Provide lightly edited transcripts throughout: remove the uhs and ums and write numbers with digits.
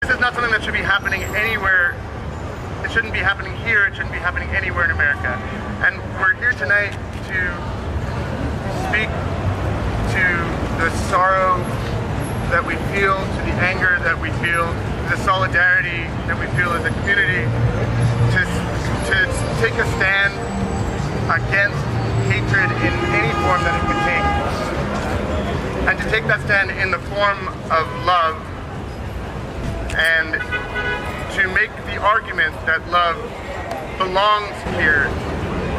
This is not something that should be happening anywhere. It shouldn't be happening here. It shouldn't be happening anywhere in America. And we're here tonight to speak to the sorrow that we feel, to the anger that we feel, to the solidarity that we feel as a community, to take a stand against hatred in any form that it could take, and to take that stand in the form of love, and to make the argument that love belongs here.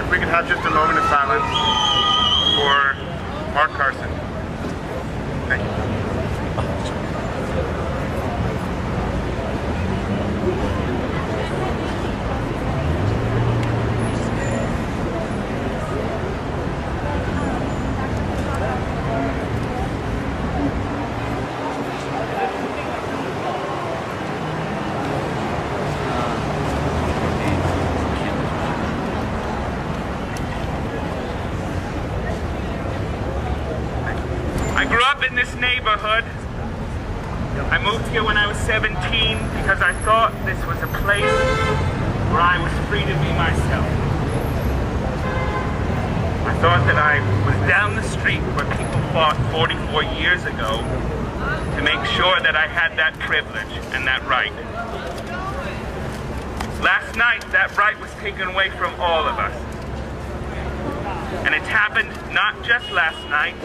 If we could have just a moment of silence for Mark Carson. Thank you. In this neighborhood. I moved here when I was 17 because I thought this was a place where I was free to be myself. I thought that I was down the street where people fought 44 years ago to make sure that I had that privilege and that right. Last night, that right was taken away from all of us. And it's happened not just last night,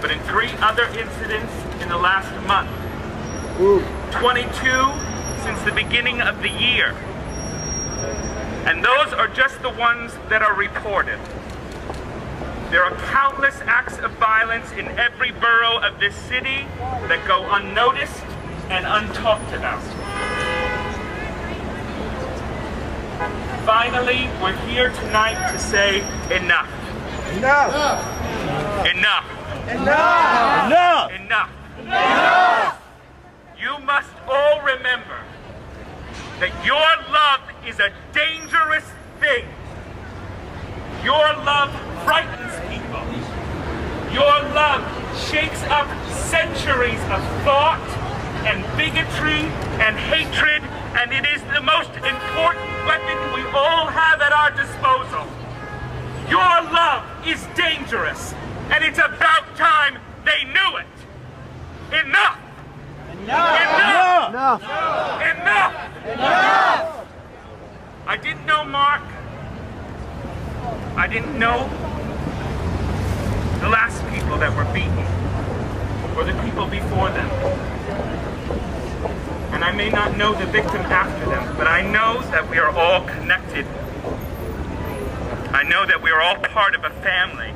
but in 3 other incidents in the last month. 22 since the beginning of the year. And those are just the ones that are reported. There are countless acts of violence in every borough of this city that go unnoticed and untalked about. Finally, we're here tonight to say enough. Enough. Enough. Enough! Enough! Enough! Enough! You must all remember that your love is a dangerous thing. Your love frightens people. Your love shakes up centuries of thought and bigotry and hatred, and it is the most important weapon we all have at our disposal. Your love is dangerous. And it's about time they knew it. Enough! Enough! Enough! Enough! Enough! Enough! I didn't know Mark. I didn't know the last people that were beaten, or the people before them. And I may not know the victim after them, but I know that we are all connected. I know that we are all part of a family.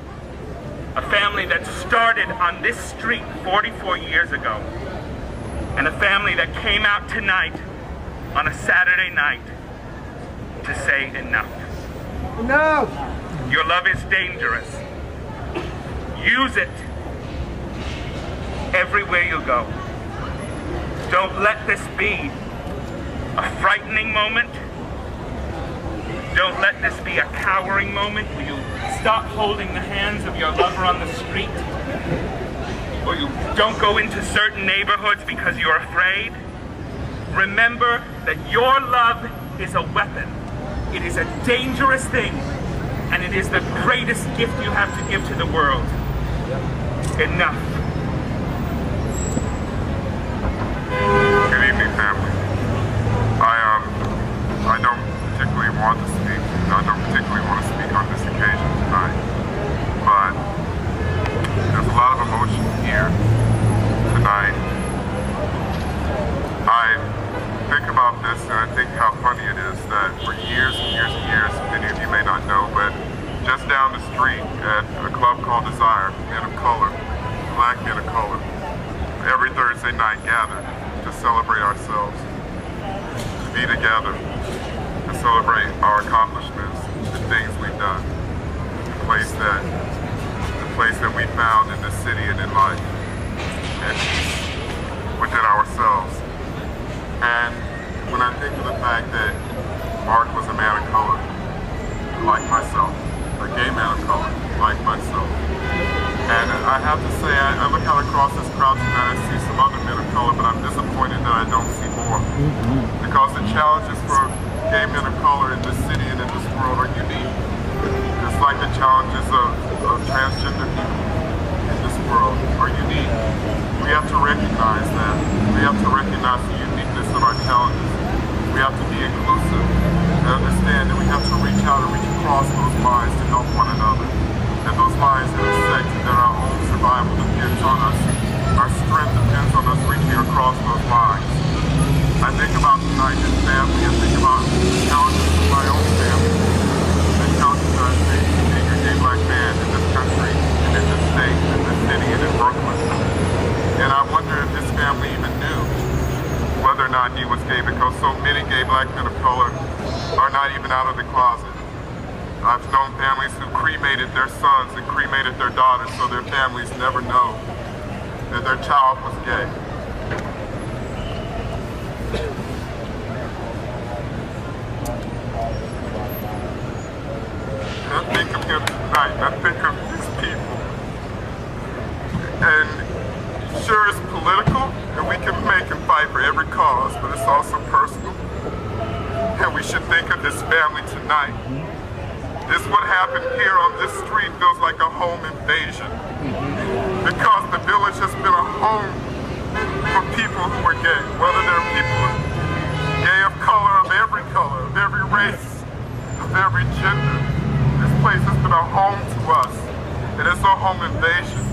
A family that started on this street 44 years ago. And a family that came out tonight on a Saturday night to say enough. Enough! Your love is dangerous. Use it everywhere you go. Don't let this be a frightening moment. Don't let this be a cowering moment where you stop holding the hands of your lover on the street, or you don't go into certain neighborhoods because you're afraid. Remember that your love is a weapon. It is a dangerous thing, and it is the greatest gift you have to give to the world. Enough. Good evening, family. I don't particularly want to speak. I don't particularly want to speak on this occasion tonight, but there's a lot of emotion here tonight. I think about this and I think how funny it is that for years and years and years, many of you may not know, but just down the street at a club called Desire, men of color, black men of color, every Thursday night gather to celebrate ourselves, to be together, to celebrate our accomplishments, the things we've done, the place that we found in this city and in life, and within ourselves. And when I think of the fact that Mark was a man of color, like myself, a gay man of color, like myself, and I have to say, I look out across this crowd tonight, I see some other men of color, but I'm disappointed that I don't see Because the challenges for gay men of color in this city and in this world are unique. Just like the challenges of transgender people in this world are unique. We have to recognize that. We have to recognize the uniqueness of our challenges. We have to be inclusive and understand that we have to reach out and reach across those lines to help one another. And those lines intersect, and that our own survival depends on us. Our strength depends on us reaching across those lines. I think about tonight as family, I think about the challenges of my own family, the challenges that I face being a gay black man in this country, and in this state, in this city, and in Brooklyn. And I wonder if his family even knew whether or not he was gay, because so many gay black men of color are not even out of the closet. I've known families who cremated their sons and cremated their daughters so their families never know that their child was gay. And I think of him tonight, and I think of his people. And sure, it's political, and we can make and fight for every cause, but it's also personal. And we should think of his family tonight. This what happened here on this street feels like a home invasion. Because the village has been a home for people who are gay, whether they're people gay of color, of every race, of every gender. This place has been a home to us, and it's a home invasion.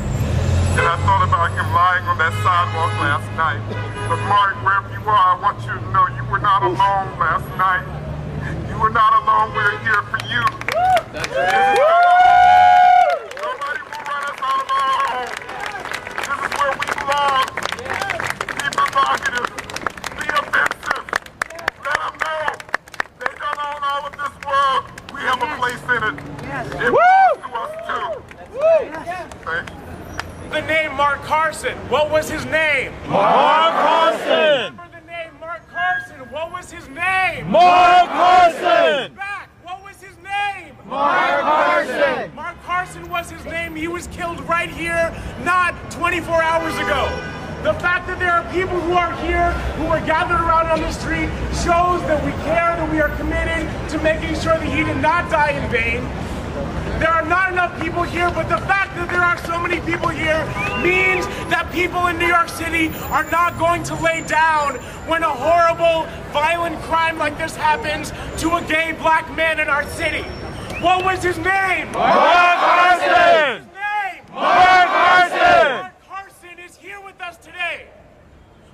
And I thought about him lying on that sidewalk last night. But Mark, wherever you are, I want you to know you were not alone last night. You were not alone, we're here for you. That's it. Nobody will run us out of our home. This is where we belong. Be provocative. Be offensive. Let them know. They don't own all of this world. We have a place in it. It belongs to us too. Thank you. The name Mark Carson. What was his name? Mark Carson. Remember the name Mark Carson. What was his name? Mark Carson. Back. What was his name? Mark Carson. Mark Carson was his name. He was killed right here, not 24 hours ago. The fact that there are people who are here, who are gathered around on the street, shows that we care, that we are committed to making sure that he did not die in vain. There are not enough people here, but the fact that there are so many people here means that people in New York City are not going to lay down when a horrible, violent crime like this happens to a gay black man in our city. What was his name? Mark Carson! His name? Mark Carson! Mark Carson is here with us today.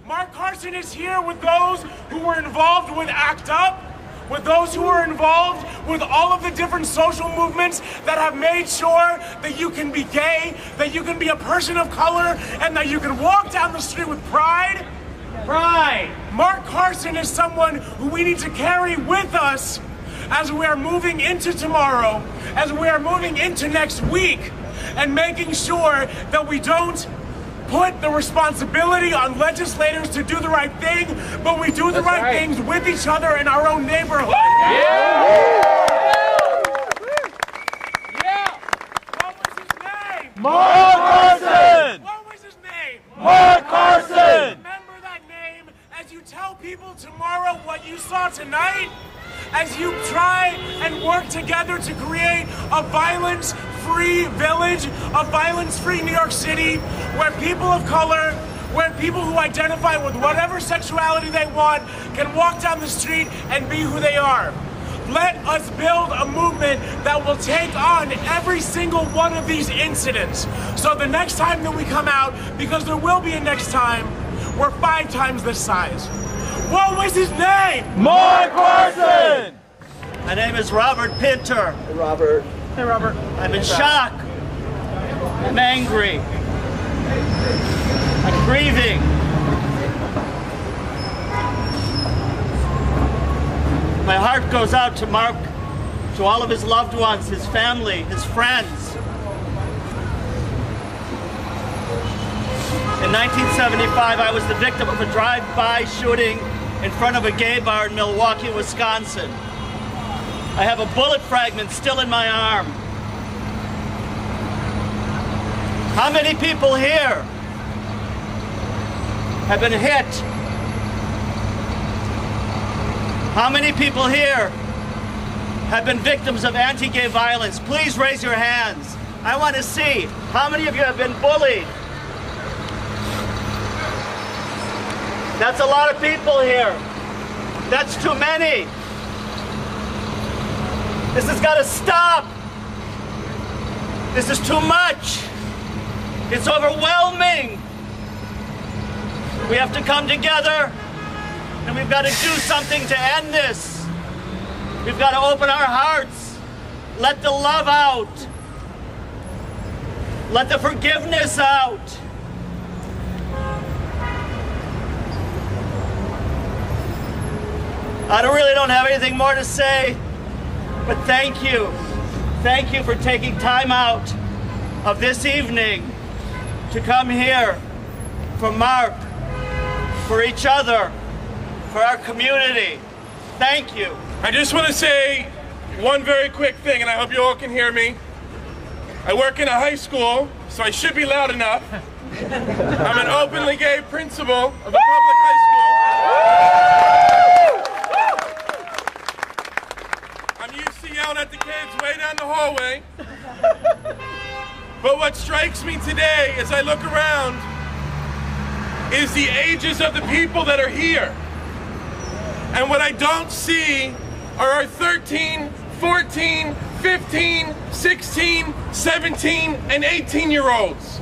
Mark Carson is here with those who were involved with ACT UP, with those who are involved with all of the different social movements that have made sure that you can be gay, that you can be a person of color, and that you can walk down the street with pride. Pride. Mark Carson is someone who we need to carry with us as we are moving into tomorrow, as we are moving into next week, and making sure that we don't put the responsibility on legislators to do the right thing, but we do the right things with each other in our own neighborhood. What was his name? Mark Carson! What was his name? Mark Carson! Remember that name as you tell people tomorrow what you saw tonight, as you try and work together to create a violence-free village, a violence-free New York City, where people of color, where people who identify with whatever sexuality they want can walk down the street and be who they are. Let us build a movement that will take on every single one of these incidents. So the next time that we come out, because there will be a next time, we're 5 times this size. What was his name? Mark Carson! My name is Robert Pinter. Hey, Robert. Hey, Robert. I'm in shock. I'm angry. I'm grieving. My heart goes out to Mark, to all of his loved ones, his family, his friends. In 1975, I was the victim of a drive-by shooting in front of a gay bar in Milwaukee, Wisconsin. I have a bullet fragment still in my arm. How many people here have been hit How many people here have been victims of anti-gay violence? Please raise your hands. I want to see how many of you have been bullied. That's a lot of people here. That's too many. This has got to stop. This is too much. It's overwhelming. We have to come together, and we've got to do something to end this. We've got to open our hearts, let the love out, let the forgiveness out. I really don't have anything more to say, but thank you. Thank you for taking time out of this evening to come here for Mark, for each other, for our community. Thank you. I just want to say one very quick thing, and I hope you all can hear me. I work in a high school, so I should be loud enough. I'm an openly gay principal of a public high school. I'm used to yelling at the kids way down the hallway. But what strikes me today as I look around is the ages of the people that are here. And what I don't see are our 13, 14, 15, 16, 17, and 18-year-olds.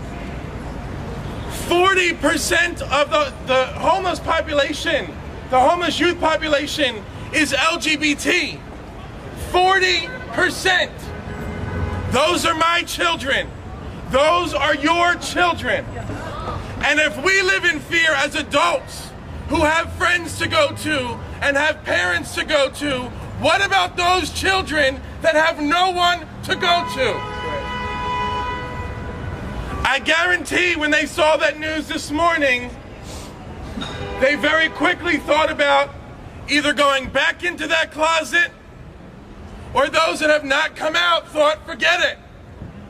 40% of the homeless population, the homeless youth population, is LGBT. 40%. Those are my children. Those are your children. And if we live in fear as adults who have friends to go to and have parents to go to, what about those children that have no one to go to? I guarantee when they saw that news this morning, they very quickly thought about either going back into that closet, or those that have not come out thought, forget it.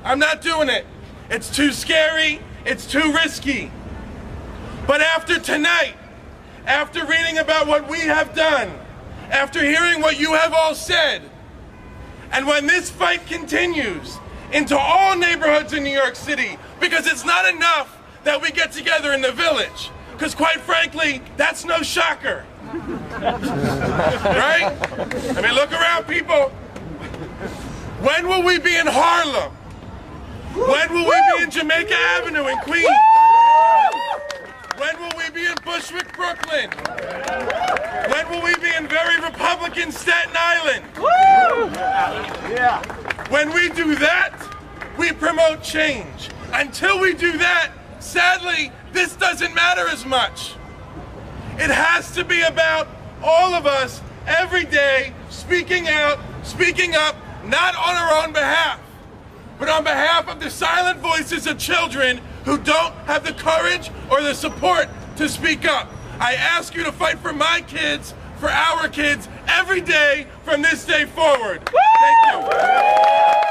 I'm not doing it. It's too scary. It's too risky. But after tonight, after reading about what we have done, after hearing what you have all said, and when this fight continues into all neighborhoods in New York City, because it's not enough that we get together in the Village, because quite frankly, that's no shocker. Right? I mean, look around, people. When will we be in Harlem? When will we be in Jamaica Avenue in Queens? When will we be in Bushwick, Brooklyn? When will we be in very Republican Staten Island? Yeah. When we do that, we promote change. Until we do that, sadly, this doesn't matter as much. It has to be about all of us every day speaking out, speaking up, not on our own behalf, but on behalf of the silent voices of children who don't have the courage or the support to speak up. I ask you to fight for my kids, for our kids, every day from this day forward. Thank you.